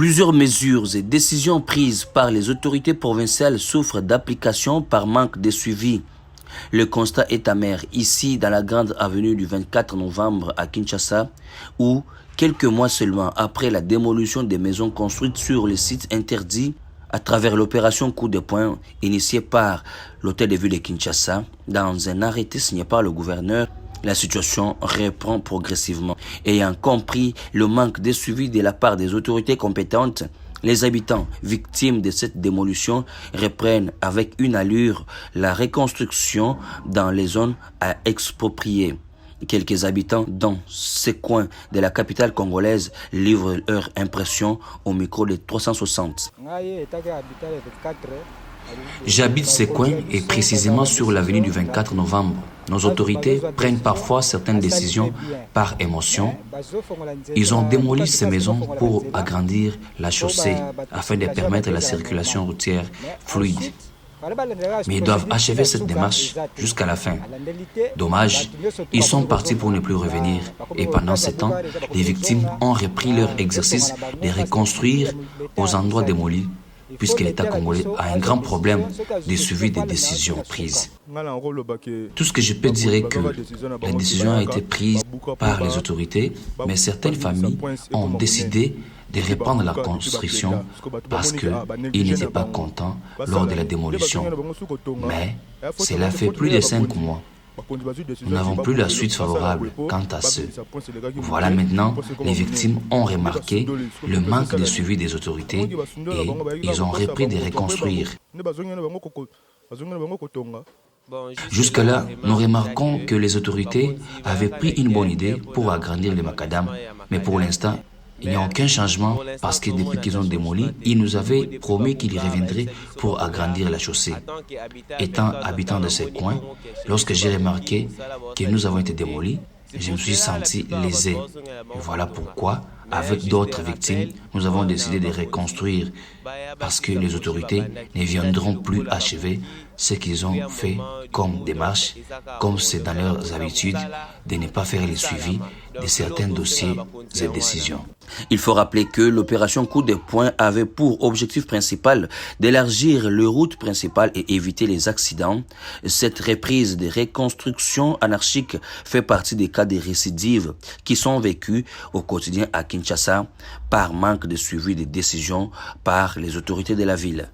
Plusieurs mesures et décisions prises par les autorités provinciales souffrent d'application par manque de suivi. Le constat est amer ici dans la grande avenue du 24 novembre à Kinshasa où, quelques mois seulement après la démolition des maisons construites sur les sites interdits à travers l'opération Coup de poing initiée par l'hôtel de ville de Kinshasa, dans un arrêté signé par le gouverneur, la situation reprend progressivement. Ayant compris le manque de suivi de la part des autorités compétentes, les habitants victimes de cette démolition reprennent avec une allure la reconstruction dans les zones à exproprier. Quelques habitants dans ces coins de la capitale congolaise livrent leur impression au micro de 360. J'habite ces coins et précisément sur l'avenue du 24 novembre. Nos autorités prennent parfois certaines décisions par émotion. Ils ont démoli ces maisons pour agrandir la chaussée afin de permettre la circulation routière fluide. Mais ils doivent achever cette démarche jusqu'à la fin. Dommage, ils sont partis pour ne plus revenir. Et pendant ce temps, les victimes ont repris leur exercice de reconstruire aux endroits démolis, puisque l'État congolais a un grand problème de suivi des décisions prises. Tout ce que je peux dire est que la décision a été prise par les autorités, mais certaines familles ont décidé de reprendre la construction parce qu'ils n'étaient pas contents lors de la démolition. Mais cela fait plus de 5 mois. Nous n'avons plus la suite favorable quant à ce. Voilà maintenant, les victimes ont remarqué le manque de suivi des autorités et ils ont repris de reconstruire. Jusque-là, nous remarquons que les autorités avaient pris une bonne idée pour agrandir les macadam, mais pour l'instant, il n'y a aucun changement parce que depuis qu'ils ont démoli, ils nous avaient promis qu'ils reviendraient pour agrandir la chaussée. Étant habitant de ces coins, lorsque j'ai remarqué que nous avons été démolis, je me suis senti lésé. Et voilà pourquoi, avec d'autres victimes, nous avons décidé de reconstruire parce que les autorités ne viendront plus achever ce qu'ils ont fait comme démarche, comme c'est dans leurs habitudes de ne pas faire le suivi de certains dossiers et décisions. Il faut rappeler que l'opération Coup de poing avait pour objectif principal d'élargir les routes principales et éviter les accidents. Cette reprise de reconstruction anarchique fait partie des cas de récidives qui sont vécus au quotidien à Kinshasa par manque de suivi des décisions par les autorités de la ville.